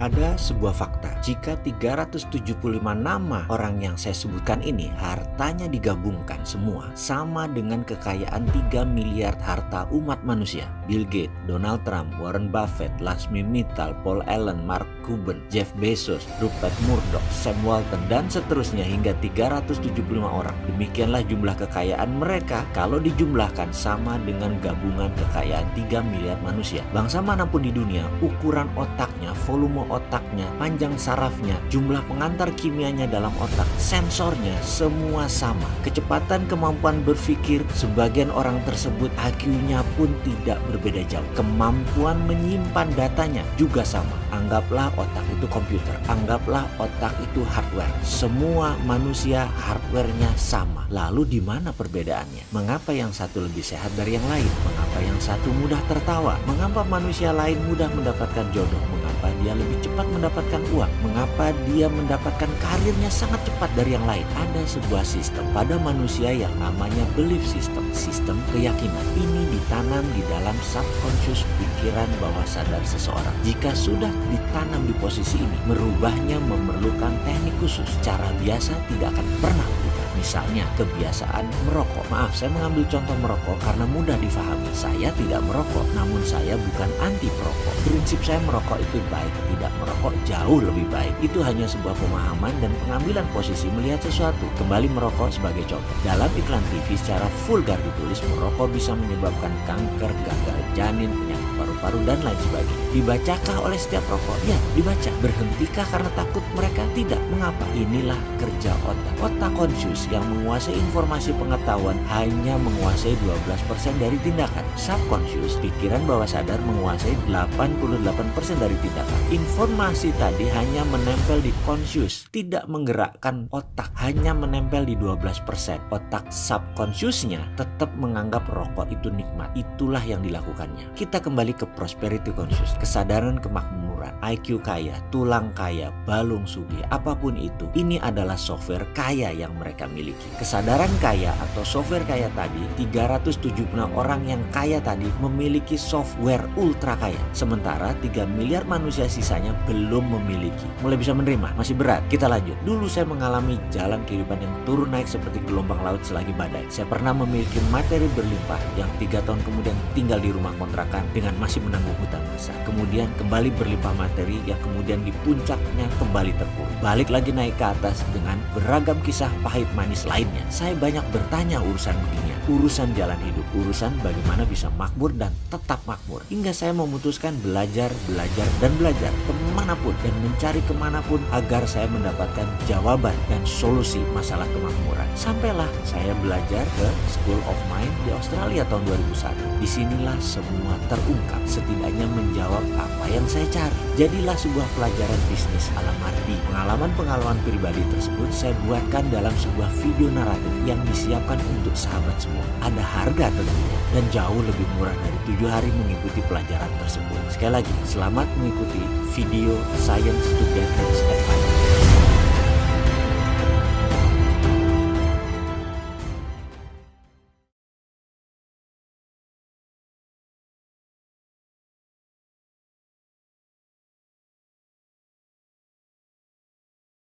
Ada sebuah fakta, jika 375 nama orang yang saya sebutkan ini hartanya digabungkan semua sama dengan kekayaan 3 miliar harta umat manusia. Bill Gates, Donald Trump, Warren Buffett, Lakshmi Mittal, Paul Allen, Mark Cuban, Jeff Bezos, Rupert Murdoch, Sam Walton, dan seterusnya hingga 375 orang. Demikianlah jumlah kekayaan mereka kalau dijumlahkan sama dengan gabungan kekayaan 3 miliar manusia. Bangsa manapun di dunia, ukuran otaknya, volume otaknya, panjang sarafnya, jumlah pengantar kimianya dalam otak, sensornya, semua sama. Kecepatan kemampuan berpikir sebagian orang tersebut IQ-nya pun tidak berbeda jauh. Kemampuan menyimpan datanya juga sama. Anggaplah otak itu komputer, anggaplah otak itu hardware. Semua manusia hardware-nya sama. Lalu di mana perbedaannya? Mengapa yang satu lebih sehat dari yang lain? Mengapa yang satu mudah tertawa? Mengapa manusia lain mudah mendapatkan jodoh? Mengapa dia lebih cepat mendapatkan uang? Mengapa dia mendapatkan karirnya sangat cepat dari yang lain? Ada sebuah sistem pada manusia yang namanya belief system, sistem keyakinan. Ini ditanam di dalam subconscious pikiran bawah sadar seseorang. Jika sudah ditanam di posisi ini, merubahnya memerlukan teknik khusus. Cara biasa tidak akan pernah berubah. Misalnya kebiasaan merokok. Maaf, saya mengambil contoh merokok karena mudah difahami. Saya tidak merokok, namun saya bukan anti perokok. Prinsip saya merokok itu baik, tidak merokok jauh lebih baik. Itu hanya sebuah pemahaman dan pengambilan posisi melihat sesuatu. Kembali merokok sebagai contoh. Dalam iklan TV secara vulgar ditulis merokok bisa menyebabkan kanker, gagal janin, penyakit paru-paru, dan lain sebagainya. Dibacakah oleh setiap rokok? Ya, dibaca. Berhentikah karena takut mereka? Tidak. Mengapa? Inilah kerja otak. Otak conscious yang menguasai informasi pengetahuan hanya menguasai 12% dari tindakan. Subconscious, pikiran bawah sadar, menguasai 88% dari tindakan. Informasi tadi hanya menempel di conscious, tidak menggerakkan otak, hanya menempel di 12%. Otak subconsciousnya tetap menganggap rokok itu nikmat. Itulah yang dilakukannya. Kita kembali ke prosperity conscious, kesadaran kemakmuran, IQ kaya, tulang kaya, balung sugih, apapun itu. Ini adalah software kaya yang mereka miliki. Kesadaran kaya atau software kaya tadi, 376 orang yang kaya tadi memiliki software ultra kaya. Sementara 3 miliar manusia sisanya belum memiliki. Mulai bisa menerima? Masih berat? Kita lanjut. Dulu saya mengalami jalan kehidupan yang turun naik seperti gelombang laut selagi badai. Saya pernah memiliki materi berlimpah yang 3 tahun kemudian tinggal di rumah kontrakan dengan masih menanggung hutang besar. Kemudian kembali berlimpah materi yang kemudian di puncaknya kembali terpuruk. Balik lagi naik ke atas dengan beragam kisah pahit manis lainnya. Saya banyak bertanya urusan beginian, urusan jalan hidup, urusan bagaimana bisa makmur dan tetap makmur. Hingga saya memutuskan belajar kemanapun dan mencari kemanapun agar saya mendapatkan jawaban dan solusi masalah kemakmuran. Sampailah saya belajar ke School of Mind di Australia tahun 2001. Disinilah semua terungkap, setidaknya menjawab apa yang saya cari. Jadilah sebuah pelajaran bisnis ala Mardi. Pengalaman-pengalaman pribadi tersebut saya buatkan dalam sebuah video naratif yang disiapkan untuk sahabat semua. Ada harga tentunya dan jauh lebih murah dari 7 hari mengikuti pelajaran tersebut. Sekali lagi, selamat mengikuti video Science to Get Rich Advice.